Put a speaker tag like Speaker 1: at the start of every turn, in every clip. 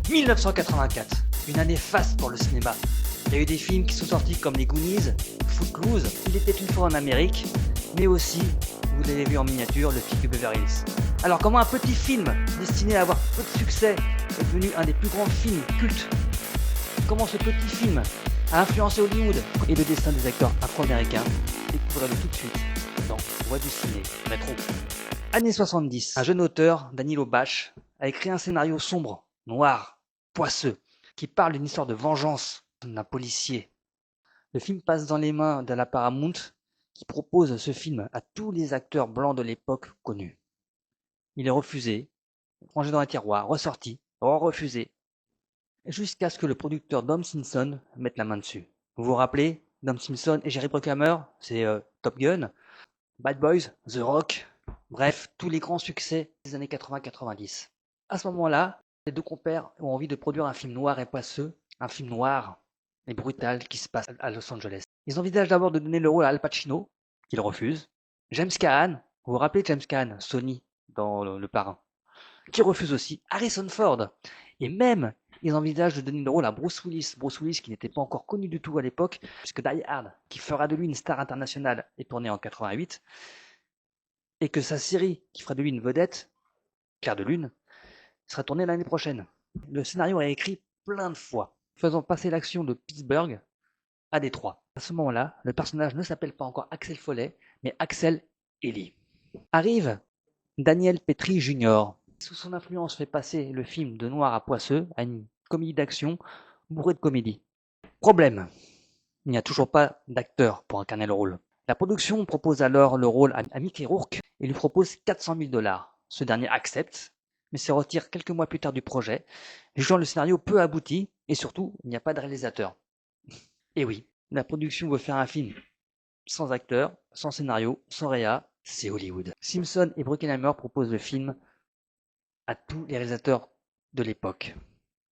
Speaker 1: 1984, une année faste pour le cinéma. Il y a eu des films qui sont sortis comme Les Goonies, Footloose, Il était une fois en Amérique, mais aussi, vous l'avez vu en miniature, Le flic de Beverly Hills. Alors comment un petit film destiné à avoir peu de succès est devenu un des plus grands films cultes? Comment ce petit film a influencé Hollywood et le destin des acteurs afro-américains? Découvrez-le tout de suite dans Voix du ciné rétro. Années 70, un jeune auteur, Danilo Bach, a écrit un scénario sombre, noir, poisseux, qui parle d'une histoire de vengeance d'un policier. Le film passe dans les mains de la Paramount, qui propose ce film à tous les acteurs blancs de l'époque connus. Il est refusé, rangé dans un tiroir, ressorti, refusé, jusqu'à ce que le producteur Dom Simpson mette la main dessus. Vous vous rappelez, Dom Simpson et Jerry Bruckheimer, c'est Top Gun, Bad Boys, The Rock, bref, tous les grands succès des années 80-90. À ce moment-là, les deux compères ont envie de produire un film noir et poisseux, un film noir et brutal qui se passe à Los Angeles. Ils envisagent d'abord de donner le rôle à Al Pacino, qu'il refuse. James Caan, vous vous rappelez James Caan, Sonny dans Le Parrain, qui refuse aussi. Harrison Ford. Et même, ils envisagent de donner le rôle à Bruce Willis. Bruce Willis qui n'était pas encore connu du tout à l'époque, puisque Die Hard, qui fera de lui une star internationale, est tourné en 88, et que sa série, qui fera de lui une vedette, Clair de Lune, sera tournée l'année prochaine. Le scénario est écrit plein de fois, faisant passer l'action de Pittsburgh à Détroit. À ce moment-là, le personnage ne s'appelle pas encore Axel Foley, mais Axel Ellie. Arrive Daniel Petrie Jr. Sous son influence fait passer le film de noir à poisseux à une comédie d'action bourrée de comédie. Problème, il n'y a toujours pas d'acteur pour incarner le rôle. La production propose alors le rôle à Mickey Rourke et lui propose 400 000 $. Ce dernier accepte, mais se retire quelques mois plus tard du projet, jugeant le scénario peu abouti et surtout, il n'y a pas de réalisateur. Et oui, la production veut faire un film sans acteur, sans scénario, sans réa, c'est Hollywood. Simpson et Bruckheimer proposent le film à tous les réalisateurs de l'époque.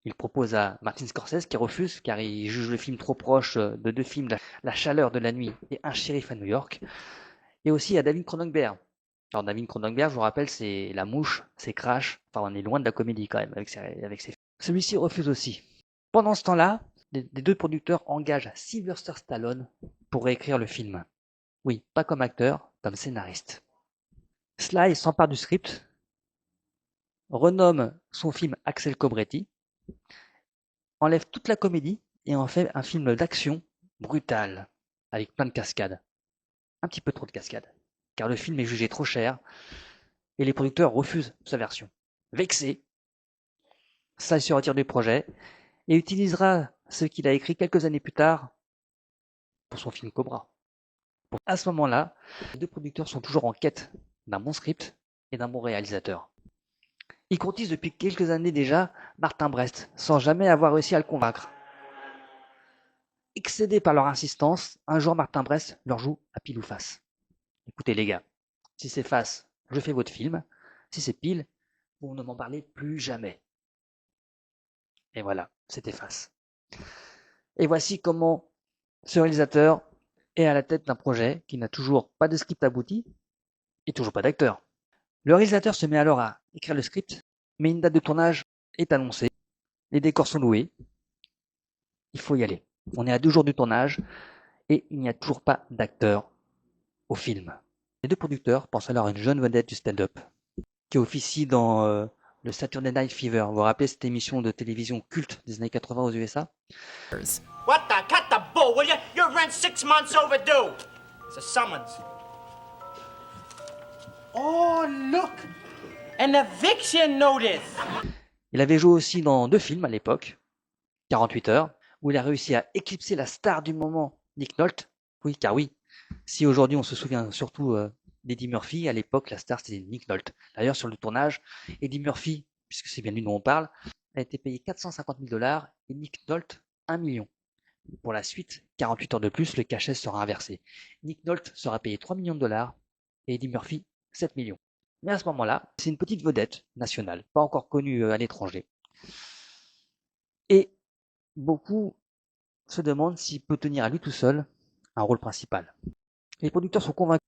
Speaker 1: Ils proposent à Martin Scorsese qui refuse car il juge le film trop proche de deux films, La chaleur de la nuit et Un shérif à New York, et aussi à David Cronenberg. Alors David Cronenberg, je vous rappelle, c'est La Mouche, c'est Crash, enfin on est loin de la comédie quand même avec ses films. Celui-ci refuse aussi. Pendant ce temps-là, les deux producteurs engagent Sylvester Stallone pour réécrire le film. Oui, pas comme acteur, comme scénariste. Sly s'empare du script, renomme son film Axel Cobretti, enlève toute la comédie et en fait un film d'action brutal, avec plein de cascades. Un petit peu trop de cascades, car le film est jugé trop cher et les producteurs refusent sa version. Vexé, Sly se retire du projet et utilisera ce qu'il a écrit quelques années plus tard pour son film Cobra. À ce moment-là, les deux producteurs sont toujours en quête d'un bon script et d'un bon réalisateur. Ils courtisent depuis quelques années déjà Martin Brest, sans jamais avoir réussi à le convaincre. Excédés par leur insistance, un jour Martin Brest leur joue à pile ou face. Écoutez les gars, si c'est face, je fais votre film. Si c'est pile, vous ne m'en parlez plus jamais. Et voilà, c'était face. Et voici comment ce réalisateur est à la tête d'un projet qui n'a toujours pas de script abouti et toujours pas d'acteur. Le réalisateur se met alors à écrire le script, mais une date de tournage est annoncée. Les décors sont loués. Il faut y aller. On est à 2 jours du tournage et il n'y a toujours pas d'acteur au film. Les deux producteurs pensent alors à une jeune vedette du stand-up qui officie dans le Saturday Night Fever. Vous vous rappelez cette émission de télévision culte des années 80 aux USA?
Speaker 2: What the? Cut the bull, will you? Your rent's 6 months overdue. It's a summons. Oh, look! An eviction notice!
Speaker 1: Il avait joué aussi dans 2 films à l'époque, 48 heures, où il a réussi à éclipser la star du moment, Nick Nolte. Oui, car oui, si aujourd'hui on se souvient surtout d'Eddie Murphy, à l'époque la star c'était Nick Nolte. D'ailleurs sur le tournage, Eddie Murphy, puisque c'est bien lui dont on parle, a été payé 450 000 $ et Nick Nolte 1 million. Pour la suite, 48 heures de plus, le cachet sera inversé. Nick Nolte sera payé 3 millions de $ et Eddie Murphy 7 millions. Mais à ce moment-là, c'est une petite vedette nationale, pas encore connue à l'étranger. Et beaucoup se demandent s'il peut tenir à lui tout seul un rôle principal. Les producteurs sont convaincus.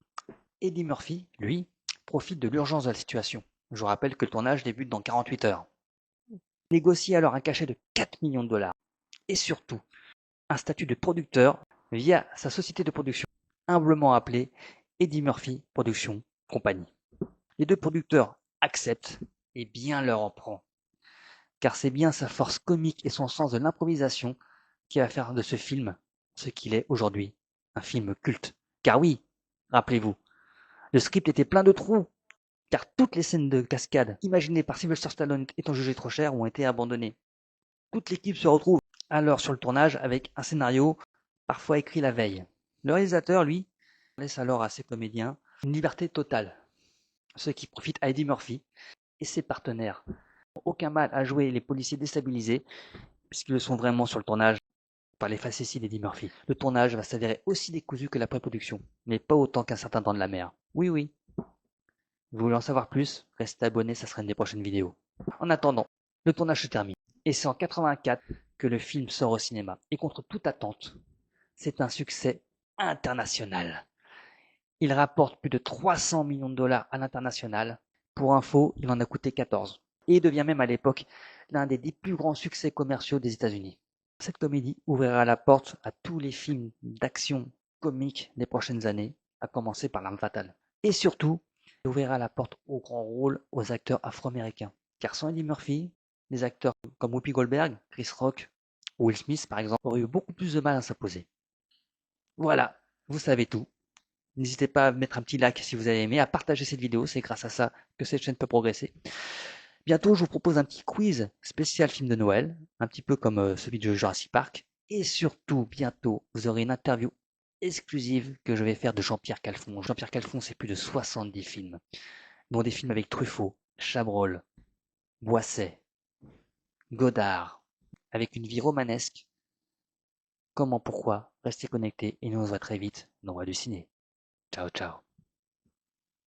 Speaker 1: Eddie Murphy, lui, profite de l'urgence de la situation. Je vous rappelle que le tournage débute dans 48 heures. Négocie alors un cachet de 4 millions de dollars et surtout un statut de producteur via sa société de production, humblement appelée Eddie Murphy Production Company. Les deux producteurs acceptent et bien leur en prend, car c'est bien sa force comique et son sens de l'improvisation qui va faire de ce film ce qu'il est aujourd'hui, un film culte. Car oui, rappelez-vous, le script était plein de trous, car toutes les scènes de cascade imaginées par Sylvester Stallone étant jugées trop chères ont été abandonnées. Toute l'équipe se retrouve alors sur le tournage avec un scénario parfois écrit la veille. Le réalisateur, lui, laisse alors à ses comédiens une liberté totale, ce qui profite à Eddie Murphy et ses partenaires. Aucun mal à jouer les policiers déstabilisés, puisqu'ils le sont vraiment sur le tournage par les facéties d'Eddie Murphy. Le tournage va s'avérer aussi décousu que la pré-production, mais pas autant qu'un certain Temps de la Mer. Oui, oui. Vous voulez en savoir plus? Restez abonné, ça sera une des prochaines vidéos. En attendant, le tournage se termine. Et c'est en 84 que le film sort au cinéma. Et contre toute attente, c'est un succès international. Il rapporte plus de 300 millions de dollars à l'international. Pour info, il en a coûté 14. Et il devient même à l'époque l'un des 10 plus grands succès commerciaux des États-Unis. Cette comédie ouvrira la porte à tous les films d'action comiques des prochaines années, à commencer par L'Arme Fatale. Et surtout, il ouvrira la porte aux grands rôles aux acteurs afro-américains. Car sans Eddie Murphy, des acteurs comme Whoopi Goldberg, Chris Rock ou Will Smith par exemple auraient eu beaucoup plus de mal à s'imposer. Voilà, vous savez tout. N'hésitez pas à mettre un petit like si vous avez aimé, à partager cette vidéo, c'est grâce à ça que cette chaîne peut progresser. Bientôt, je vous propose un petit quiz spécial film de Noël, un petit peu comme celui de Jurassic Park. Et surtout, bientôt, vous aurez une interview exclusive que je vais faire de Jean-Pierre Calfon. Jean-Pierre Calfon, c'est plus de 70 films, dont des films avec Truffaut, Chabrol, Boisset, Godard, avec une vie romanesque. Comment, pourquoi? Restez connectés et nous on se voit très vite dans Voix du Ciné. Ciao, ciao.